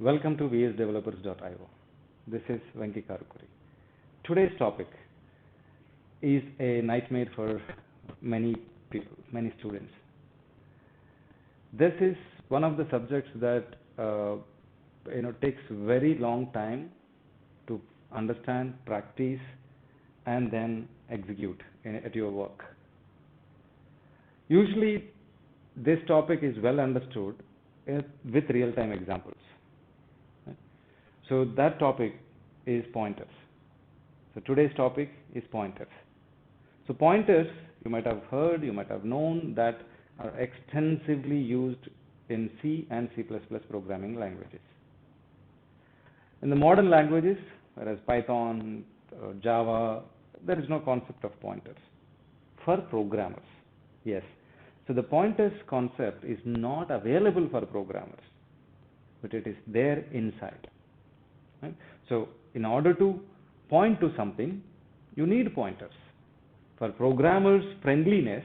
Welcome to vsdevelopers.io. This is Venkys. Today's topic is a nightmare for many people, many students. This is one of the subjects that takes very long time to understand, practice, and then execute at your work. Usually, this topic is well understood with real-time examples. So that topic is pointers. So today's topic is pointers. So pointers, you might have heard, you might have known that are extensively used in C and C++ programming languages. In the modern languages, whereas Python, Java, there is no concept of pointers. For programmers, yes. So the pointers concept is not available for programmers, but it is there inside. Right? So in order to point to something, you need pointers. For programmers' friendliness,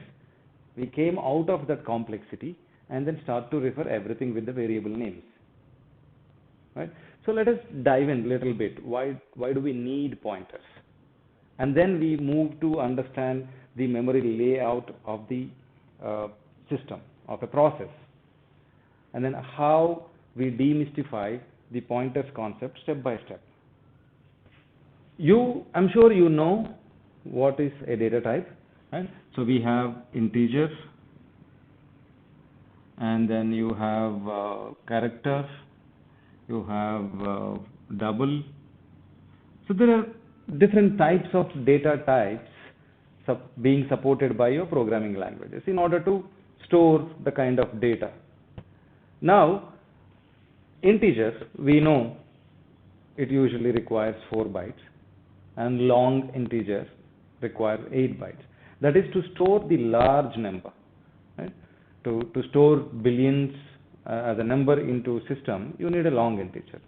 we came out of that complexity and then start to refer everything with the variable names. Right? So let us dive in a little bit. Why do we need pointers? And then we move to understand the memory layout of the system, of a process. And then how we demystify the pointers concept step by step. I'm sure you know what is a data type, right? So we have integers, and then you have character, you have double. So there are different types of data types being supported by your programming languages in order to store the kind of data. Now, integers, we know it usually requires 4 bytes, and long integers require 8 bytes. That is to store the large number. Right? To store billions as a number into system, you need a long integer.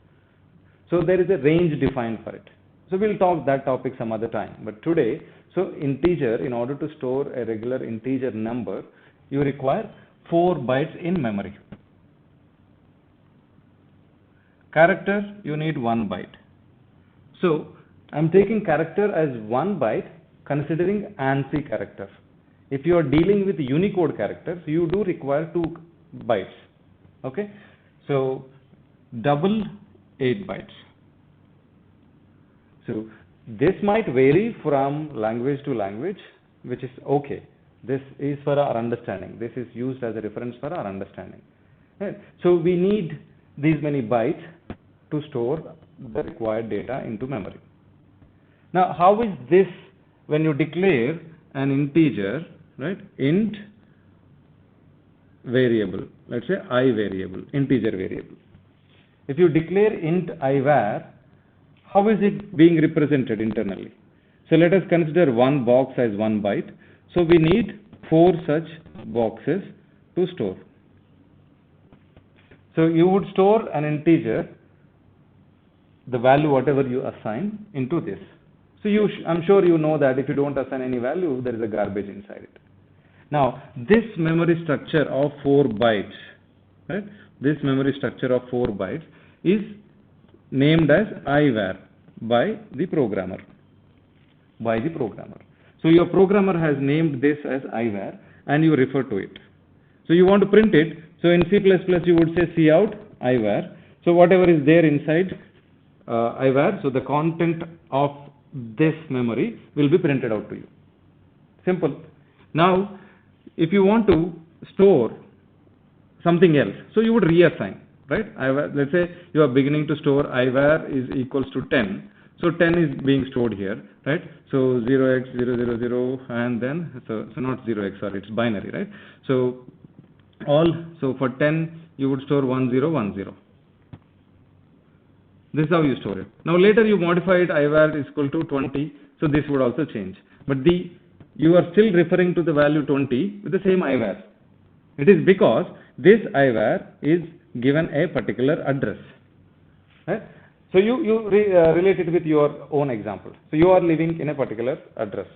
So there is a range defined for it. So we'll talk that topic some other time. But today, so integer, in order to store a regular integer number, you require 4 bytes in memory. Character, you need 1 byte. So I'm taking character as 1 byte, considering ANSI character. If you are dealing with Unicode characters, you do require 2 bytes. Okay? So double 8 bytes. So this might vary from language to language, which is okay. This is for our understanding. This is used as a reference for our understanding. Right? So we need these many bytes to store the required data into memory. Now, how is this when you declare an integer, right? Int variable, let's say I variable, integer variable. If you declare int ivar, how is it being represented internally? So let us consider one box as 1 byte. So we need 4 such boxes to store. So you would store an integer, the value whatever you assign, into this. So I'm sure you know that if you don't assign any value, there is a garbage inside it. Now, this memory structure of 4 bytes, right? This memory structure of 4 bytes is named as ivar by the programmer. So your programmer has named this as ivar, and you refer to it. So you want to print it. So in C++, you would say cout ivar. So whatever is there inside ivar, so the content of this memory will be printed out to you. Simple. Now, if you want to store something else, so you would reassign, right? Let's say you are beginning to store ivar is equals to 10. So 10 is being stored here, right? So 0x000, and then so not 0x, sorry, it's binary, right? So for 10 you would store 1010. This is how you store it. Now later you modify it, ivar is equal to 20, so this would also change. But you are still referring to the value 20 with the same ivar. It is because this ivar is given a particular address. Right? So you relate it with your own example. So you are living in a particular address.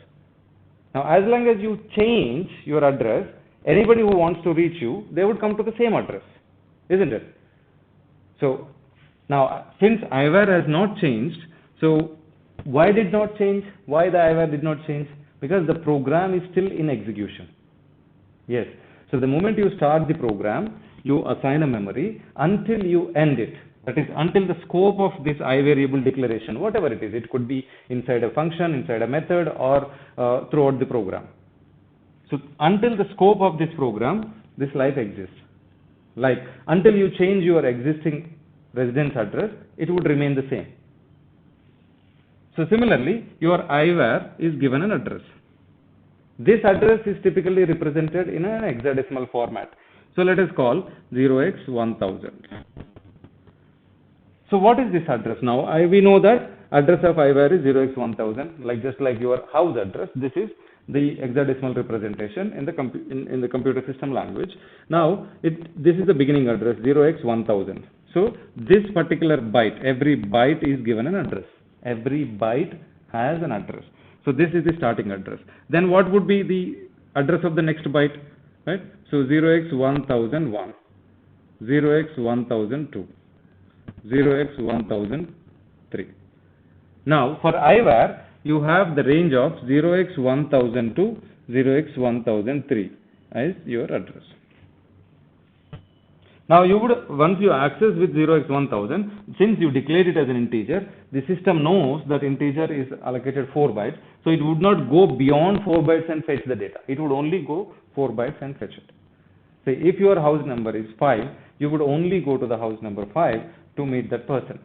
Now as long as you change your address, anybody who wants to reach you, they would come to the same address, isn't it? So Now, since IVAR has not changed, so why did not change? Why the IVAR did not change? Because the program is still in execution. Yes. So the moment you start the program, you assign a memory until you end it. That is, until the scope of this I variable declaration, whatever it is, it could be inside a function, inside a method, or throughout the program. So until the scope of this program, this life exists. Like until you change your existing residence address, it would remain the same. So similarly, your IVAR is given an address. This address is typically represented in an hexadecimal format. So let us call 0x1000. So what is this address now? We know that address of IVAR is 0x1000, just like your house address. This is the hexadecimal representation in the computer system language. Now this is the beginning address 0x1000. So this particular byte, every byte is given an address. Every byte has an address. So this is the starting address. Then what would be the address of the next byte? Right? So 0x1001, 0x1002, 0x1003. Now for IVAR, you have the range of 0x1000 to 0x1003 as your address. Now you would, once you access with 0x1000, since you declared it as an integer, the system knows that integer is allocated 4 bytes, so it would not go beyond 4 bytes and fetch the data. It would only go 4 bytes and fetch it. Say if your house number is 5, you would only go to the house number 5 to meet that person.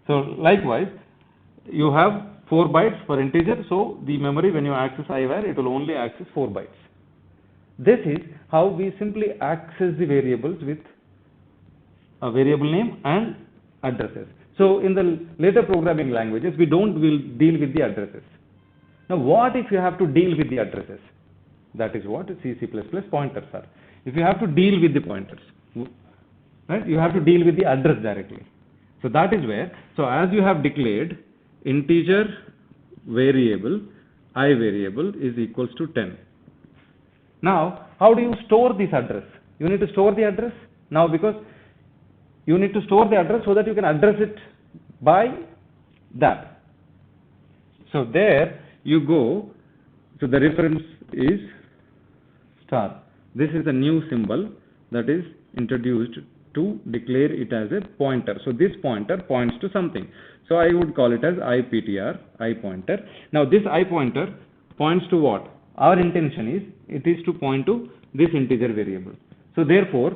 So likewise, you have 4 bytes for integer, so the memory when you access IVAR, it will only access 4 bytes. This is how we simply access the variables with a variable name and addresses. So in the later programming languages, we don't deal with the addresses. Now what if you have to deal with the addresses? That is what C++ pointers are. If you have to deal with the pointers, right, you have to deal with the address directly. So that is where, so as you have declared integer variable, I variable is equals to 10. Now, how do you store this address? You need to store the address now, because you need to store the address so that you can address it by that. So there you go. So the reference is star. This is a new symbol that is introduced to declare it as a pointer. So this pointer points to something. So I would call it as IPTR, I pointer. Now this I pointer points to what? Our intention is, it is to point to this integer variable. So therefore,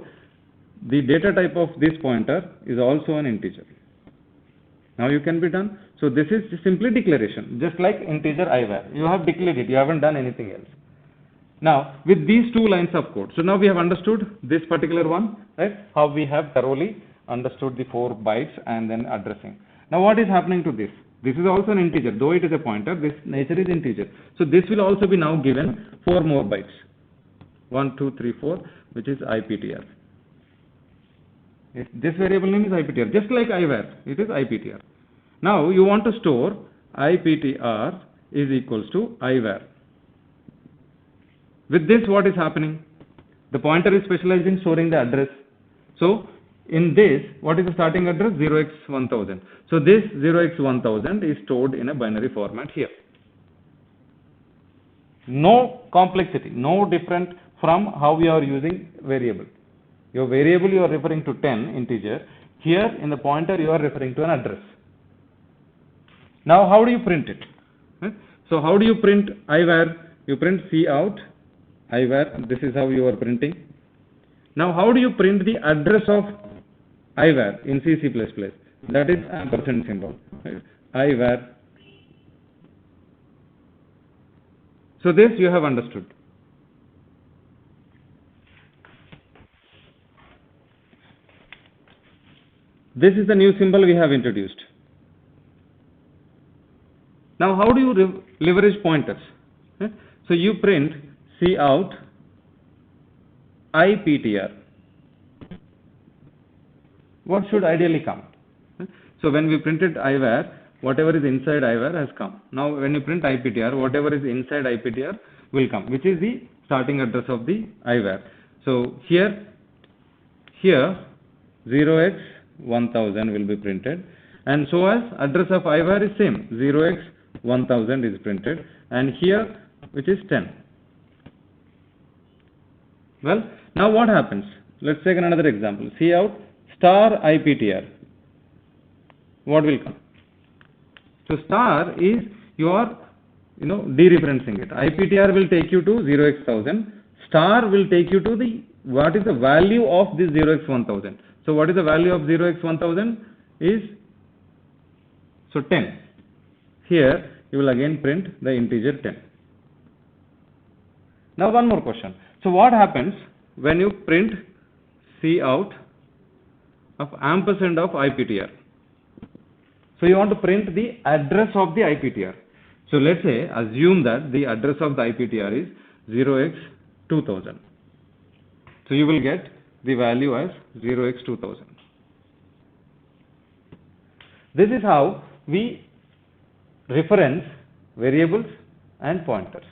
the data type of this pointer is also an integer. Now you can be done. So this is simply declaration, just like integer IVAR. You have declared it, you haven't done anything else. Now with these 2 lines of code, so now we have understood this particular one, right? How we have thoroughly understood the 4 bytes and then addressing. Now what is happening to this? This is also an integer, though it is a pointer, this nature is integer. So this will also be now given 4 more bytes. 1, 2, 3, 4, which is IPTR. This variable name is IPTR, just like IVAR, it is IPTR. Now you want to store IPTR is equals to IVAR. With this, what is happening? The pointer is specialized in storing the address. So in this, what is the starting address? 0x1000. So this 0x1000 is stored in a binary format here. No complexity, no different from how we are using variable. Your variable you are referring to 10 integer. Here in the pointer you are referring to an address. Now how do you print it? So how do you print IVAR? You print cout IVAR. This is how you are printing. Now how do you print the address of IVAR in C++? That is ampersand symbol. Right? IVAR. So this you have understood. This is the new symbol we have introduced. Now how do you leverage pointers? So you print cout IPTR. What should ideally come? So when we printed IVAR, whatever is inside IVAR has come. Now when you print IPTR, whatever is inside IPTR will come, which is the starting address of the IVAR. So here 0x 1000 will be printed, and so as address of IVAR is same, 0x1000 is printed, and here which is 10. Well, now what happens? Let's take another example. See out star IPTR. What will come? So star is you are dereferencing it. IPTR will take you to 0x1000. Star will take you to the what is the value of this 0x1000. So what is the value of 0x1000 is 10. Here you will again print the integer 10. Now one more question. So what happens when you print Cout of ampersand of IPTR? So you want to print the address of the IPTR. So let's say, assume that the address of the IPTR is 0x2000. So you will get the value as 0x2000. This is how we reference variables and pointers.